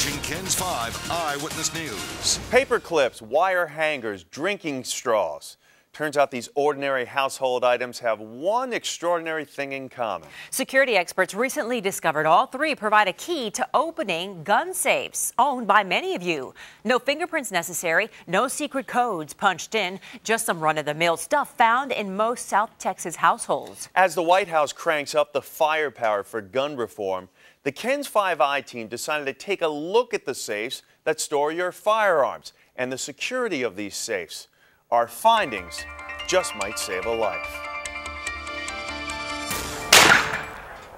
watching KENS 5 Eyewitness News. Paper clips, wire hangers, drinking straws. Turns out these ordinary household items have one extraordinary thing in common. Security experts recently discovered all three provide a key to opening gun safes owned by many of you. No fingerprints necessary, no secret codes punched in, just some run-of-the-mill stuff found in most South Texas households. As the White House cranks up the firepower for gun reform, the KENS 5i team decided to take a look at the safes that store your firearms and the security of these safes. Our findings just might save a life.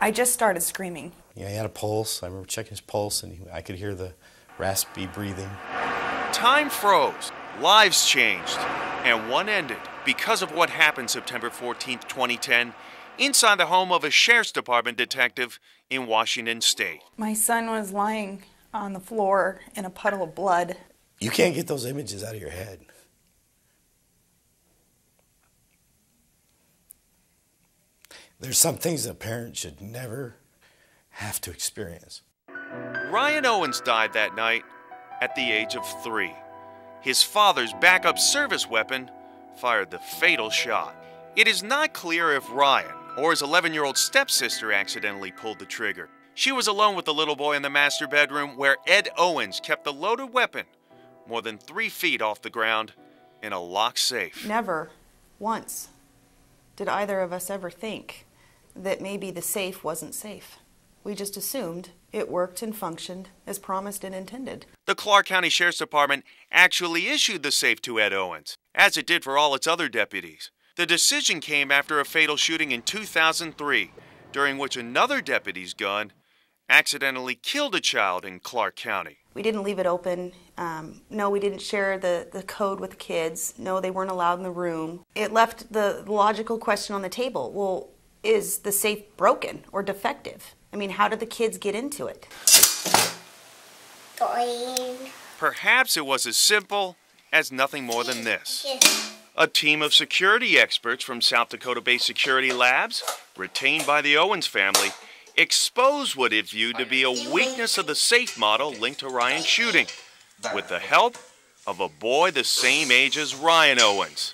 I just started screaming. Yeah, he had a pulse. I remember checking his pulse, and I could hear the raspy breathing. Time froze, lives changed, and one ended because of what happened September 14th, 2010, inside the home of a sheriff's department detective in Washington State. My son was lying on the floor in a puddle of blood. You can't get those images out of your head. There's some things that a parent should never have to experience. Ryan Owens died that night at the age of 3. His father's backup service weapon fired the fatal shot. It is not clear if Ryan or his 11-year-old stepsister accidentally pulled the trigger. She was alone with the little boy in the master bedroom where Ed Owens kept the loaded weapon more than 3 feet off the ground in a locked safe. Never once did either of us ever think that maybe the safe wasn't safe. We just assumed it worked and functioned as promised and intended. The Clark County Sheriff's Department actually issued the safe to Ed Owens, as it did for all its other deputies. The decision came after a fatal shooting in 2003, during which another deputy's gun accidentally killed a child in Clark County. We didn't leave it open. No, we didn't share the code with the kids. No, they weren't allowed in the room. It left the logical question on the table. Well, is the safe broken or defective? I mean, how did the kids get into it? Perhaps it was as simple as nothing more than this. A team of security experts from South Dakota-based security labs, retained by the Owens family, exposed what it viewed to be a weakness of the safe model linked to Ryan's shooting, with the help of a boy the same age as Ryan Owens.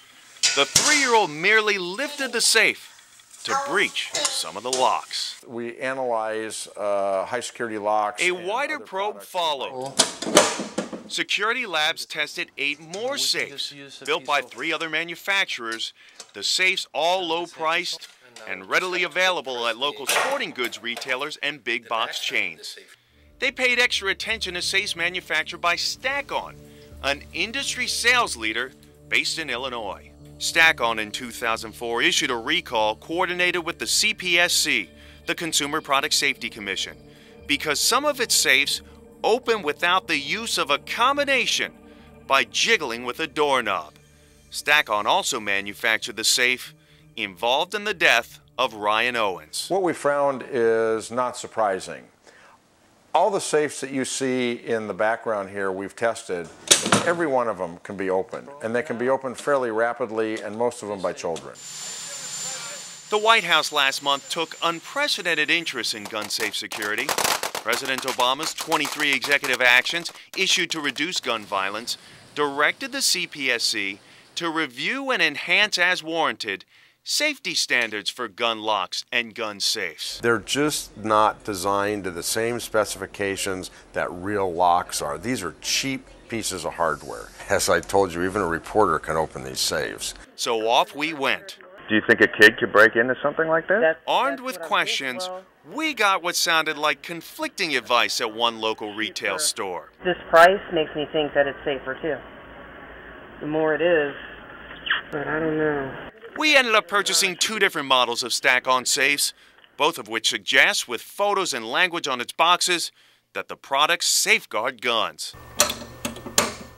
The 3-year-old merely lifted the safe to breach some of the locks. We analyze high security locks. A wider probe followed. Security labs tested 8 more safes, built by 3 other manufacturers. The safes all low-priced and readily available at local sporting goods retailers and big box chains. They paid extra attention to safes manufactured by Stack-On, an industry sales leader based in Illinois. Stack-On in 2004 issued a recall coordinated with the CPSC, the Consumer Product Safety Commission, because some of its safes open without the use of a combination by jiggling with a doorknob. Stack-On also manufactured the safe involved in the death of Ryan Owens. What we found is not surprising. All the safes that you see in the background here we've tested, every one of them can be opened, and they can be opened fairly rapidly, and most of them by children. The White House last month took unprecedented interest in gun safe security. President Obama's 23 executive actions issued to reduce gun violence directed the CPSC to review and enhance as warranted safety standards for gun locks and gun safes. They're just not designed to the same specifications that real locks are. These are cheap pieces of hardware. As I told you, even a reporter can open these safes. So off we went. Do you think a kid could break into something like this? Armed with questions, we got what sounded like conflicting advice at one local retail store. This price makes me think that it's safer too. The more it is, but I don't know. We ended up purchasing 2 different models of Stack-On safes, both of which suggest with photos and language on its boxes that the products safeguard guns.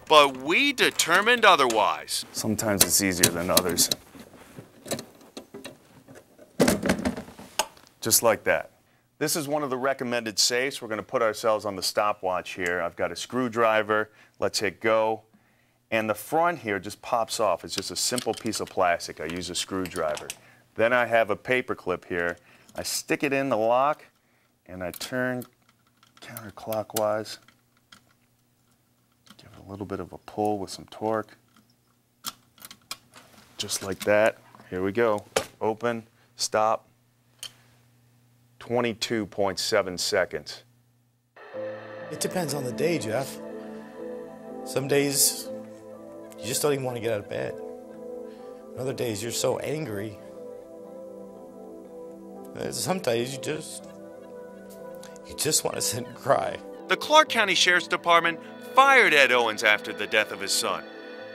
But we determined otherwise. Sometimes it's easier than others. Just like that. This is one of the recommended safes. We're going to put ourselves on the stopwatch here. I've got a screwdriver. Let's hit go. And the front here just pops off. It's just a simple piece of plastic. I use a screwdriver. Then I have a paper clip here. I stick it in the lock, and I turn counterclockwise a little bit of a pull with some torque. Just like that. Here we go. Open, stop. 22.7 seconds. It depends on the day, Jeff. Some days you just don't even want to get out of bed. Other days you're so angry. Some days you just want to sit and cry. The Clark County Sheriff's Department fired Ed Owens after the death of his son.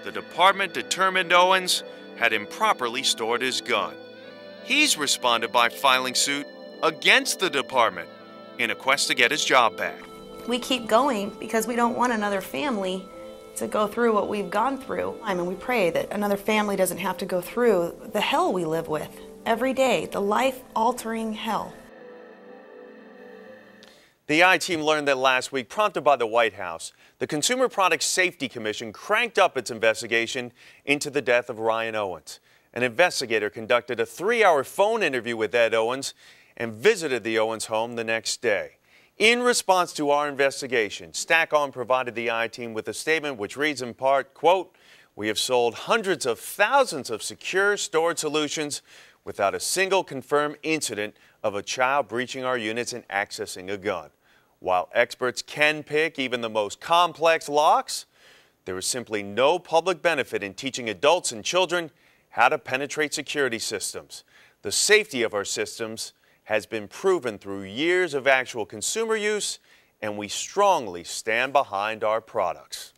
The department determined Owens had improperly stored his gun. He's responded by filing suit against the department in a quest to get his job back. We keep going because we don't want another family to go through what we've gone through. I mean, we pray that another family doesn't have to go through the hell we live with every day, the life-altering hell. The I-Team learned that last week, prompted by the White House, the Consumer Product Safety Commission cranked up its investigation into the death of Ryan Owens. An investigator conducted a 3-hour phone interview with Ed Owens and visited the Owens home the next day. In response to our investigation, Stack-On provided the I-Team with a statement which reads in part, quote, "We have sold hundreds of thousands of secure stored solutions without a single confirmed incident of a child breaching our units and accessing a gun. While experts can pick even the most complex locks, there is simply no public benefit in teaching adults and children how to penetrate security systems. The safety of our systems has been proven through years of actual consumer use, and we strongly stand behind our products."